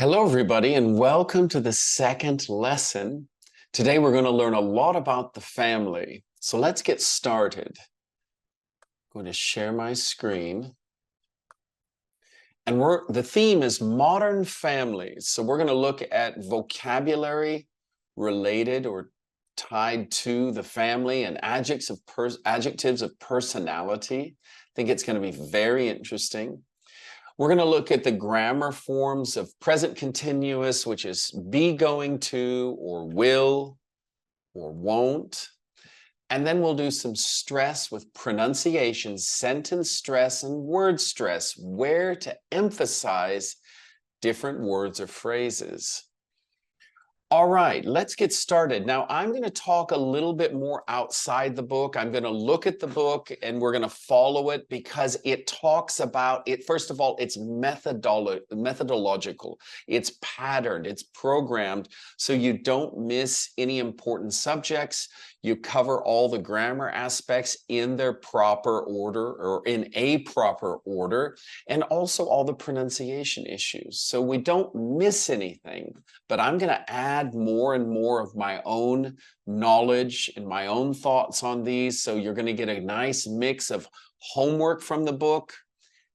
Hello, everybody, and welcome to the second lesson. Today, we're going to learn a lot about the family. So let's get started. I'm going to share my screen. And the theme is modern families. So we're going to look at vocabulary related or tied to the family and adjectives of personality. I think it's going to be very interesting. We're going to look at the grammar forms of present continuous, which is be going to, or will, or won't. And then we'll do some stress with pronunciation, sentence stress, and word stress, where to emphasize different words or phrases. All right, let's get started. Now, I'm going to talk a little bit more outside the book. I'm going to look at the book and we're going to follow it because it talks about it. First of all, it's methodological, it's patterned, it's programmed, so you don't miss any important subjects. You cover all the grammar aspects in their proper order or in a proper order, and also all the pronunciation issues. So we don't miss anything, but I'm going to add more and more of my own knowledge and my own thoughts on these. So you're going to get a nice mix of homework from the book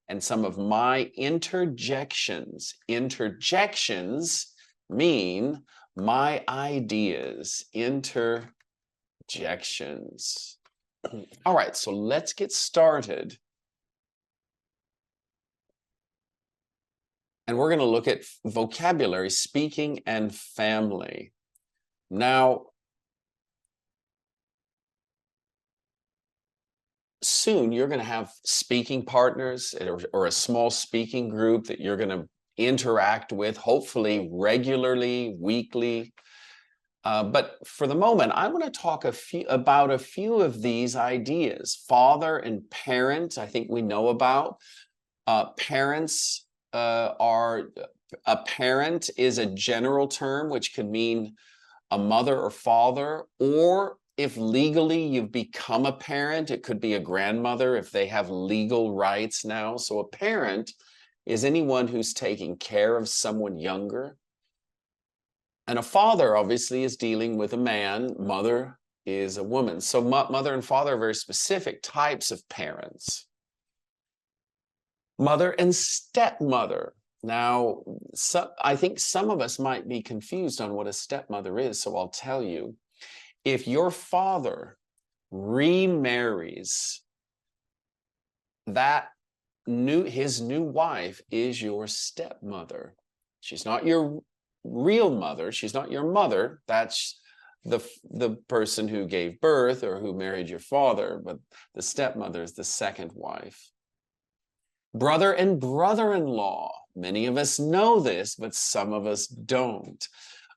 and some of my interjections. Interjections mean my ideas. Interjections. All right, so let's get started. And we're going to look at vocabulary, speaking, and family. Now, soon you're going to have speaking partners or a small speaking group that you're going to interact with, hopefully regularly, weekly. But for the moment, I want to talk about a few of these ideas. Father and parent, I think we know about. Parents a parent is a general term which could mean a mother or father, or if legally you've become a parent, it could be a grandmother if they have legal rights now. So a parent is anyone who's taking care of someone younger. And a father obviously is dealing with a man. Mother is a woman. So mother and father are very specific types of parents. Mother and stepmother. Now, I think some of us might be confused on what a stepmother is, so I'll tell you. If your father remarries, his new wife is your stepmother. She's not your real mother. She's not your mother. That's the person who gave birth or who married your father, but the stepmother is the second wife. Brother and brother-in-law. Many of us know this, but some of us don't.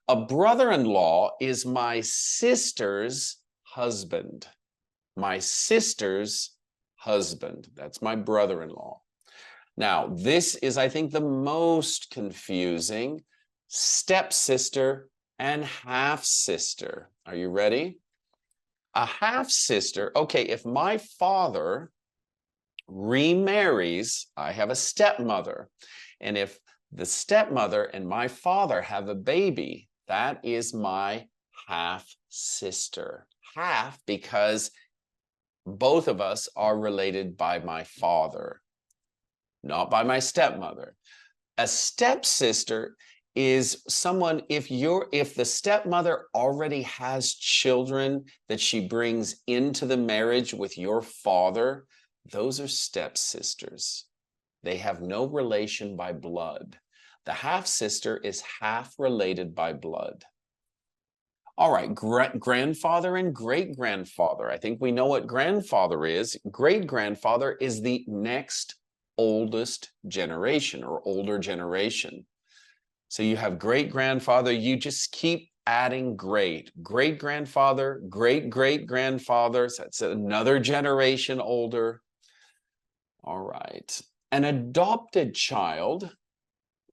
A brother-in-law is my sister's husband. My sister's husband. That's my brother-in-law. Now, this is, I think, the most confusing. Stepsister and half-sister. Are you ready? A half-sister. Okay, if my father remarries, I have a stepmother. And if the stepmother and my father have a baby, that is my half-sister. Half because both of us are related by my father, not by my stepmother. A stepsister is someone, if the stepmother already has children that she brings into the marriage with your father, those are stepsisters. They have no relation by blood. The half-sister is half related by blood. All right, grandfather and great-grandfather. I think we know what grandfather is. Great-grandfather is the next oldest generation or older generation. So you have great-grandfather, you just keep adding great-grandfather, great-great-grandfather. So that's another generation older. All right. An adopted child.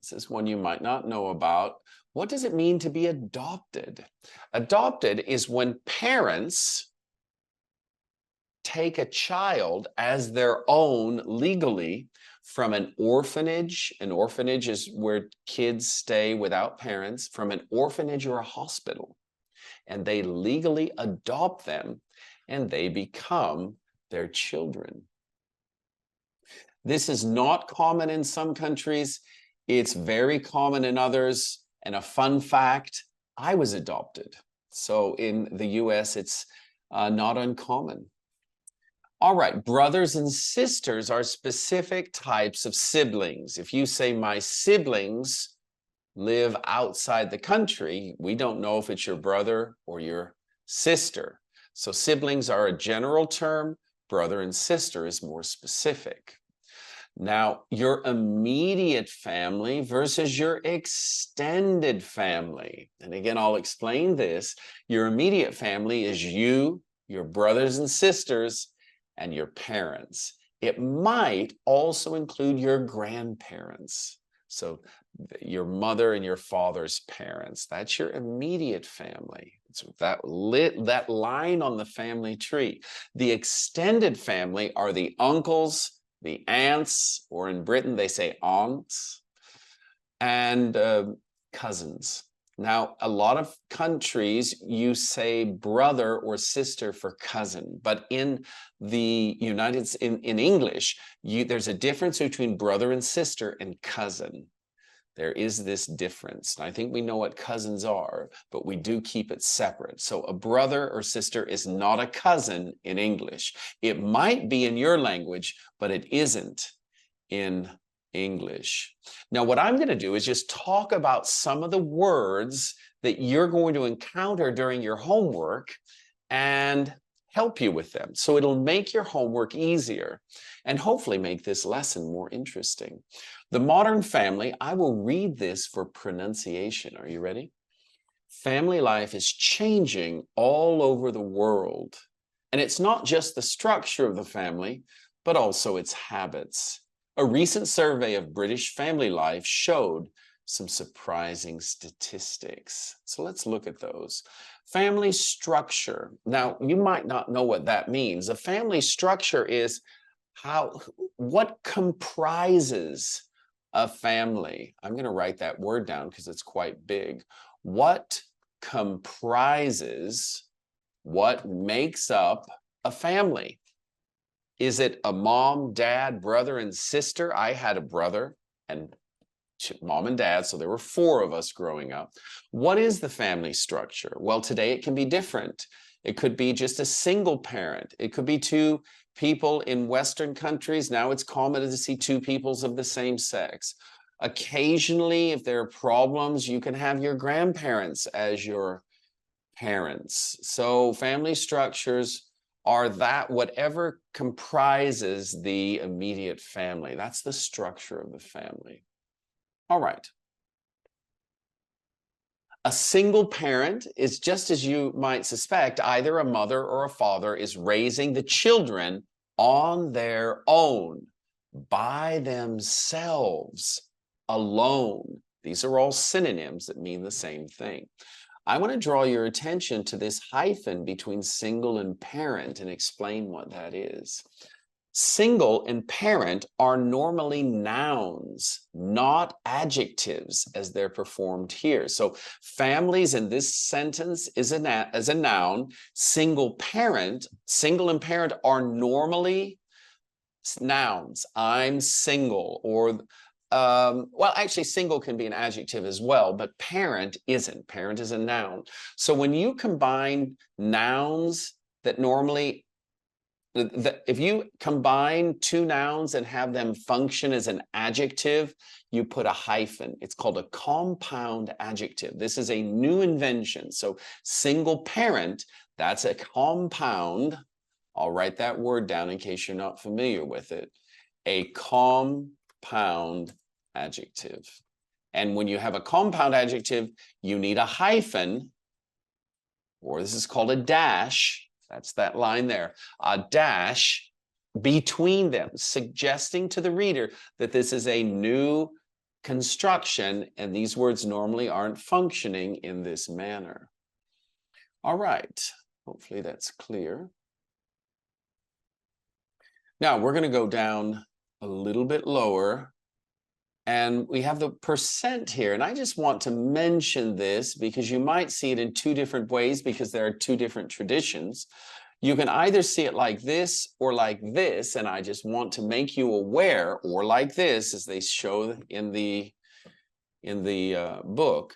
This is one you might not know about. What does it mean to be adopted? Adopted is when parents take a child as their own legally from an orphanage is where kids stay without parents, from an orphanage or a hospital, and they legally adopt them and they become their children. This is not common in some countries. It's very common in others. And a fun fact, I was adopted. So in the US, it's not uncommon. All right, brothers and sisters are specific types of siblings. If you say my siblings live outside the country, we don't know if it's your brother or your sister. So siblings are a general term. Brother and sister is more specific. Now, your immediate family versus your extended family. And again, I'll explain this. Your immediate family is you, your brothers and sisters, and your parents. It might also include your grandparents. So your mother and your father's parents. That's your immediate family. It's that line on the family tree. The extended family are the uncles, the aunts, or in Britain, they say aunts, and cousins. Now, a lot of countries, you say brother or sister for cousin, but in the in English, there's a difference between brother and sister and cousin. There is this difference. And I think we know what cousins are, but we do keep it separate. So a brother or sister is not a cousin in English. It might be in your language, but it isn't in English. Now, what I'm going to do is just talk about some of the words that you're going to encounter during your homework and help you with them. So it'll make your homework easier and hopefully make this lesson more interesting. The modern family, I will read this for pronunciation. Are you ready? Family life is changing all over the world. And it's not just the structure of the family, but also its habits. A recent survey of British family life showed some surprising statistics. So let's look at those. Family structure. Now, you might not know what that means. A family structure is what comprises a family. I'm going to write that word down because it's quite big. What comprises, what makes up a family? Is it a mom, dad, brother, and sister? I had a brother and mom and dad, so there were 4 of us growing up. What is the family structure? Well, today it can be different. It could be just a single parent. It could be 2 people in Western countries. Now it's common to see 2 peoples of the same sex. Occasionally, if there are problems, you can have your grandparents as your parents. So family structures are that whatever comprises the immediate family. That's the structure of the family. All right. A single parent is, just as you might suspect, either a mother or a father is raising the children on their own, by themselves, alone. These are all synonyms that mean the same thing. I want to draw your attention to this hyphen between single and parent and explain what that is. Single and parent are normally nouns, not adjectives as they're performed here. So families in this sentence is as a noun. Single and parent are normally nouns. I'm single, or well, actually single can be an adjective as well, but parent isn't. Parent is a noun. So when you combine nouns that normally, if you combine 2 nouns and have them function as an adjective, you put a hyphen. It's called a compound adjective. This is a new invention. So single parent, that's a compound. I'll write that word down in case you're not familiar with it. A compound adjective. And when you have a compound adjective, you need a hyphen, or this is called a dash. That's that line there. A dash between them, suggesting to the reader that this is a new construction and these words normally aren't functioning in this manner. All right. Hopefully that's clear. Now we're going to go down a little bit lower. And we have the percent here. And I just want to mention this because you might see it in two different ways because there are two different traditions. You can either see it like this or like this. And I just want to make you aware, or like this, as they show in the book.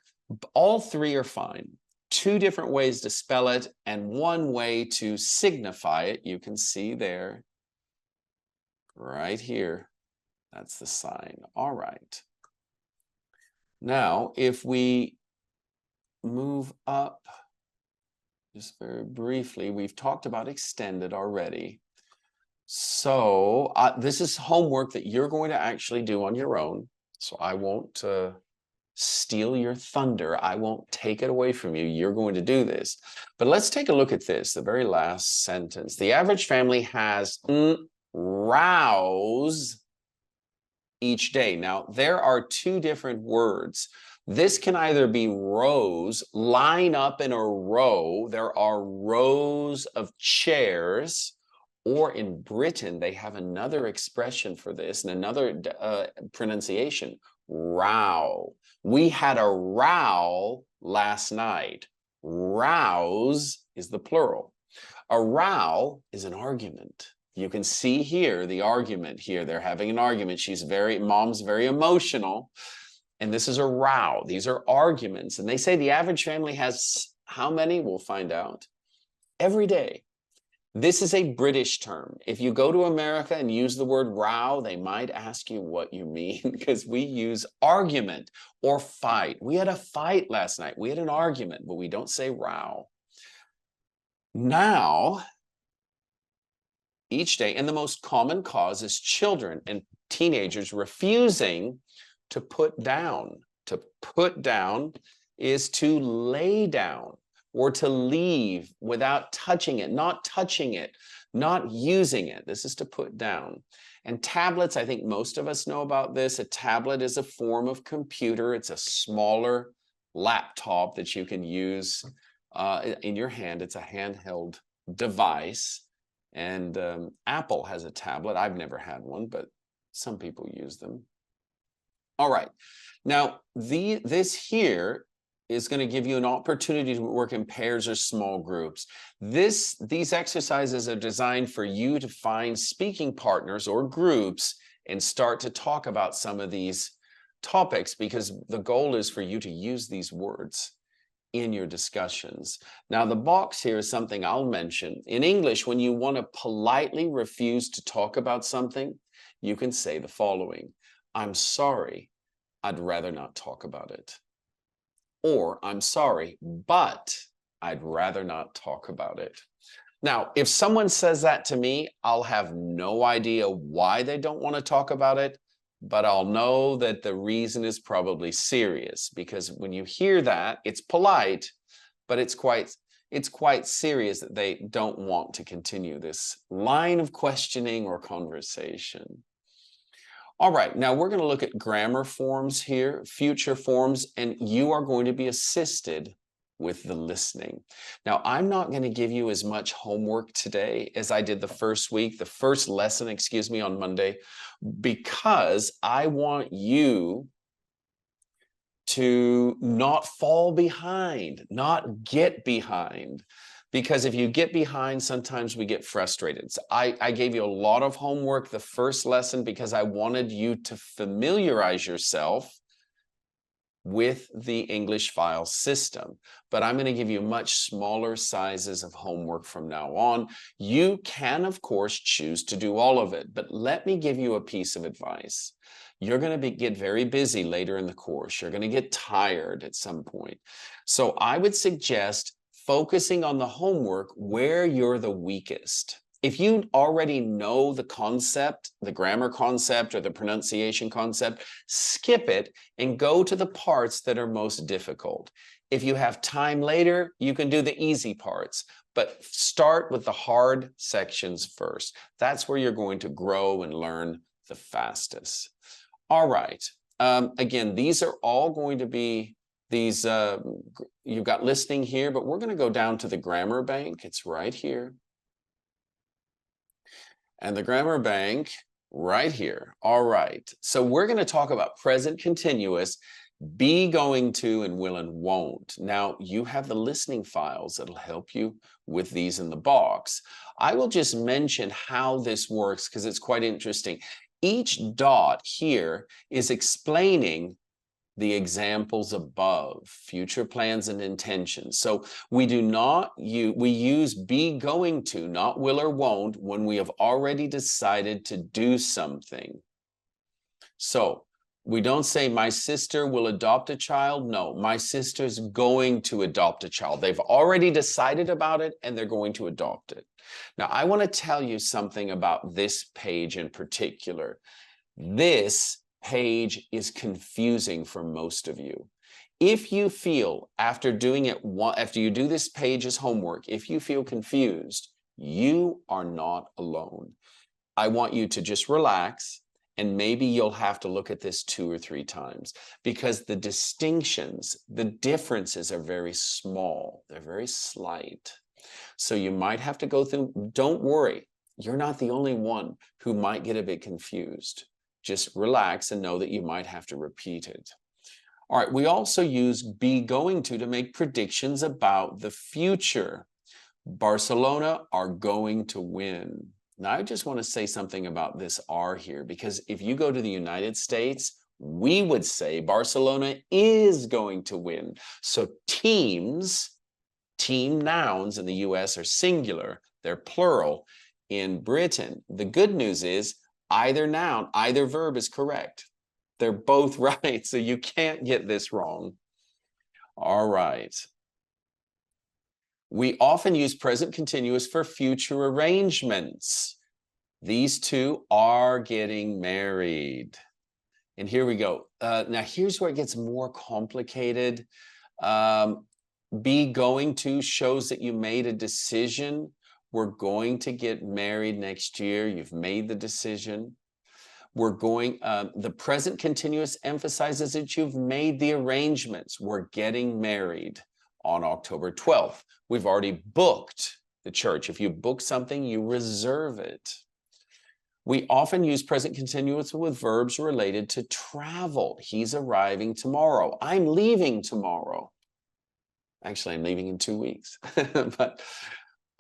All three are fine. Two different ways to spell it and one way to signify it. You can see there, right here. That's the sign. All right. Now, if we move up just very briefly, we've talked about extended already. So this is homework that you're going to actually do on your own. So I won't steal your thunder. I won't take it away from you. You're going to do this. But let's take a look at this, the very last sentence. The average family has rows each day. Now, there are two different words. This can either be rows, line up in a row. There are rows of chairs. Or in Britain, they have another expression for this and another pronunciation, row. We had a row last night. Rows is the plural. A row is an argument. You can see here the argument here. They're having an argument. Mom's very emotional. And this is a row. These are arguments. And they say the average family has how many? We'll find out. Every day. This is a British term. If you go to America and use the word row, they might ask you what you mean because we use argument or fight. We had a fight last night. We had an argument, but we don't say row. Now, each day, and the most common cause is children and teenagers refusing to put down. To put down is to lay down or to leave without touching it, not using it. This is to put down. And tablets, I think most of us know about this. A tablet is a form of computer. It's a smaller laptop that you can use in your hand. It's a handheld device. And Apple has a tablet. I've never had one, but some people use them. All right. Now, this here is going to give you an opportunity to work in pairs or small groups. These exercises are designed for you to find speaking partners or groups and start to talk about some of these topics, because the goal is for you to use these words in your discussions. Now, the box here is something I'll mention. In English, when you want to politely refuse to talk about something, you can say the following: I'm sorry, I'd rather not talk about it. Or, I'm sorry, but I'd rather not talk about it. Now, if someone says that to me, I'll have no idea why they don't want to talk about it, but I'll know that the reason is probably serious, because when you hear that, it's polite, but it's quite serious that they don't want to continue this line of questioning or conversation. All right, now we're going to look at grammar forms here, future forms, and you are going to be assisted with the listening. Now, I'm not going to give you as much homework today as I did the first lesson, on Monday, because I want you to not fall behind, not get behind. Because if you get behind, sometimes we get frustrated. So I gave you a lot of homework the first lesson because I wanted you to familiarize yourself with the English file system. But I'm going to give you much smaller sizes of homework from now on. You can, of course, choose to do all of it. But let me give you a piece of advice. You're going to get very busy later in the course. You're going to get tired at some point. So I would suggest focusing on the homework where you're the weakest. If you already know the concept, the grammar concept or the pronunciation concept, skip it and go to the parts that are most difficult. If you have time later, you can do the easy parts, but start with the hard sections first. That's where you're going to grow and learn the fastest. All right. Again, these are all going to be you've got listening here, but we're going to go down to the grammar bank. It's right here. And the grammar bank, right here. All right. So we're going to talk about present continuous, be, going to, and will and won't. Now, you have the listening files that'll help you with these in the box. I will just mention how this works because it's quite interesting. Each dot here is explaining the examples above, future plans and intentions. So we use be, going to, not will or won't, when we have already decided to do something. So we don't say my sister will adopt a child. No, my sister's going to adopt a child. They've already decided about it and they're going to adopt it. Now, I want to tell you something about this page in particular. This page is confusing for most of you. If you feel after you do this page as homework, if you feel confused, you are not alone. I want you to just relax, and maybe you'll have to look at this 2 or 3 times because the distinctions, the differences are very small. They're very slight. So you might have to go through. Don't worry. You're not the only one who might get a bit confused. Just relax and know that you might have to repeat it. All right, we also use be, going to make predictions about the future. Barcelona are going to win. Now, I just want to say something about this are here, because if you go to the United States, we would say Barcelona is going to win. So teams, team nouns in the US are singular, they're plural. In Britain, the good news is either noun, either verb is correct. They're both right, so you can't get this wrong. All right. We often use present continuous for future arrangements. These two are getting married. And here we go. Now, here's where it gets more complicated. Be, going to shows that you made a decision. We're going to get married next year. You've made the decision. The present continuous emphasizes that you've made the arrangements. We're getting married on October 12th. We've already booked the church. If you book something, you reserve it. We often use present continuous with verbs related to travel. He's arriving tomorrow. I'm leaving tomorrow. Actually, I'm leaving in 2 weeks. But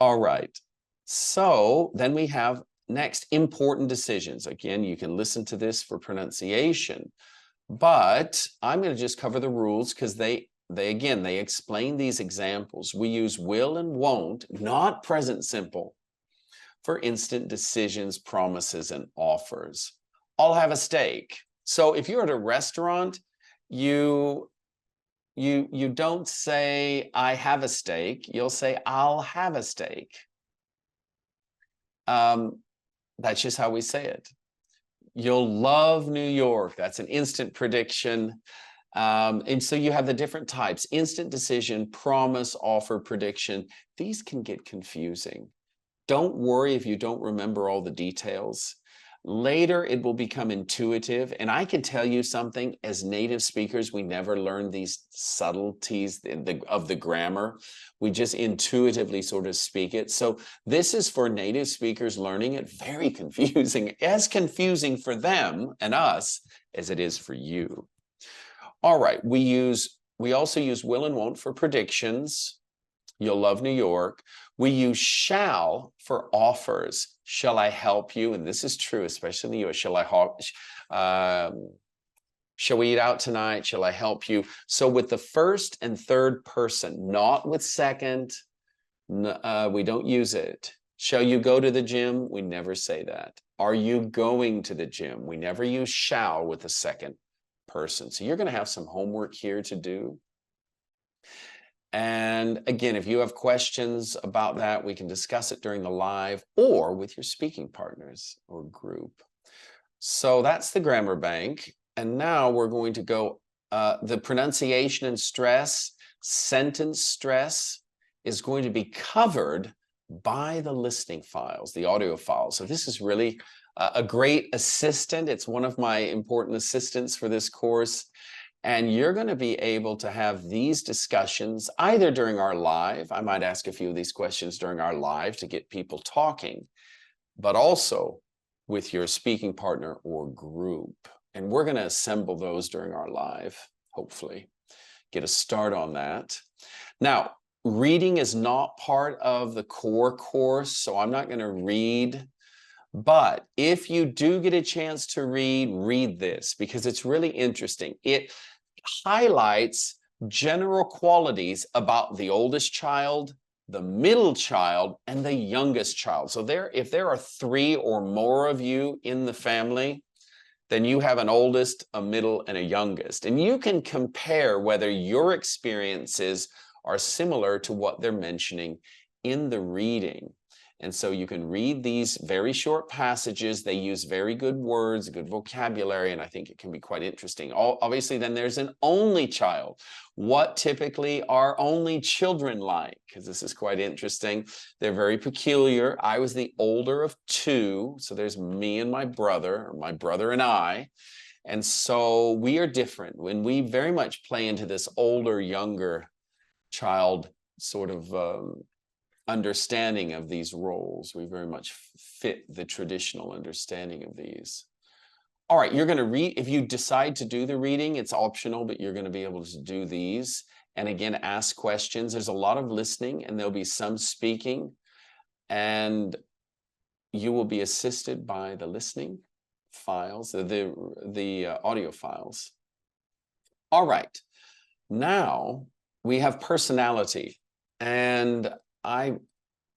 all right. So then we have next, important decisions. Again, you can listen to this for pronunciation, but I'm going to just cover the rules because they explain these examples. We use will and won't, not present simple, for instant decisions, promises, and offers. I'll have a steak. So if you're at a restaurant, you don't say I have a steak. You'll say I'll have a steak. That's just how we say it. You'll love New York. That's an instant prediction. And so you have the different types: instant decision, promise, offer, prediction. These can get confusing. Don't worry if you don't remember all the details. Later, it will become intuitive. And I can tell you something, as native speakers, we never learn these subtleties of the grammar. We just intuitively sort of speak it. So this is for native speakers learning it. Very confusing, as confusing for them and us as it is for you. All right, we also use will and won't for predictions. You'll love New York. We use shall for offers. Shall I help you? And this is true, especially in the US. Shall we eat out tonight? Shall I help you? So with the first and third person, not with second, we don't use it. Shall you go to the gym? We never say that. Are you going to the gym? We never use shall with the second person. So you're going to have some homework here to do. And again, if you have questions about that, we can discuss it during the live or with your speaking partners or group. So that's the grammar bank. And now we're going to go, the pronunciation and stress, sentence stress is going to be covered by the listening files, the audio files. So this is really a great assistant. It's one of my important assistants for this course. And you're going to be able to have these discussions either during our live. I might ask a few of these questions during our live to get people talking, but also with your speaking partner or group. And we're going to assemble those during our live, hopefully. Get a start on that. Now, reading is not part of the core course, so I'm not going to read. But if you do get a chance to read this because it's really interesting. It highlights general qualities about the oldest child, the middle child, and the youngest child. So if there are 3 or more of you in the family, then you have an oldest, a middle, and a youngest. And you can compare whether your experiences are similar to what they're mentioning in the reading. And so you can read these very short passages. They use very good words, good vocabulary, and I think it can be quite interesting. Obviously, then there's an only child. What typically are only children like? Because this is quite interesting. They're very peculiar. I was the older of 2, so there's me and my brother, or my brother and I. And so we are different when we very much play into this older, younger child sort of understanding of these roles. We very much fit the traditional understanding of these. All right, you're going to read. If you decide to do the reading, it's optional, but you're going to be able to do these. And again, ask questions. There's a lot of listening, and there'll be some speaking. And you will be assisted by the listening files, the audio files. All right, now we have personality. And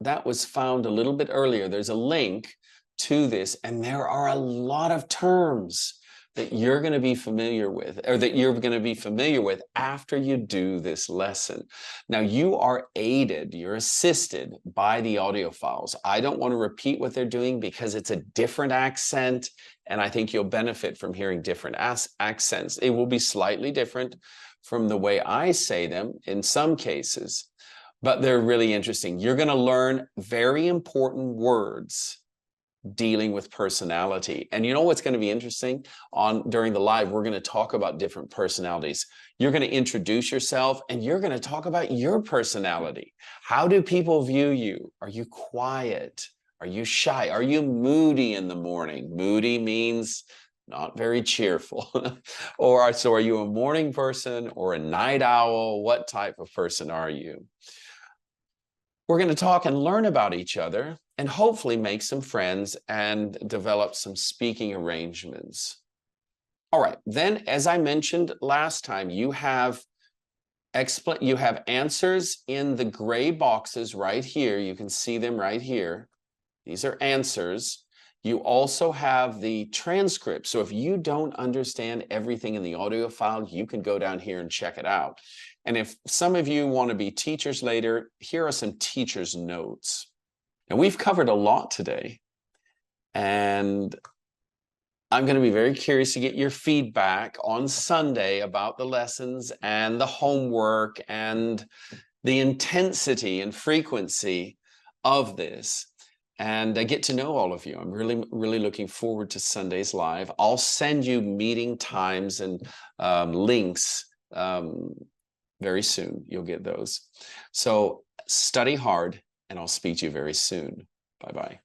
that was found a little bit earlier. There's a link to this, and there are a lot of terms that you're going to be familiar with, or that you're going to be familiar with after you do this lesson. Now, you are aided, you're assisted by the audio files. I don't want to repeat what they're doing because it's a different accent, and I think you'll benefit from hearing different accents. It will be slightly different from the way I say them in some cases, but they're really interesting. You're going to learn very important words dealing with personality. And you know what's going to be interesting? During the live, we're going to talk about different personalities. You're going to introduce yourself, and you're going to talk about your personality. How do people view you? Are you quiet? Are you shy? Are you moody in the morning? Moody means not very cheerful. So are you a morning person or a night owl? What type of person are you? We're going to talk and learn about each other and hopefully make some friends and develop some speaking arrangements. All right, then, as I mentioned last time, you have answers in the gray boxes right here. You can see them right here. These are answers. You also have the transcript. So if you don't understand everything in the audio file, you can go down here and check it out. And if some of you want to be teachers later, here are some teacher's notes. And we've covered a lot today. And I'm going to be very curious to get your feedback on Sunday about the lessons and the homework and the intensity and frequency of this. And I get to know all of you. I'm really looking forward to Sunday's live. I'll send you meeting times and links very soon. You'll get those. So study hard, and I'll speak to you very soon. Bye-bye.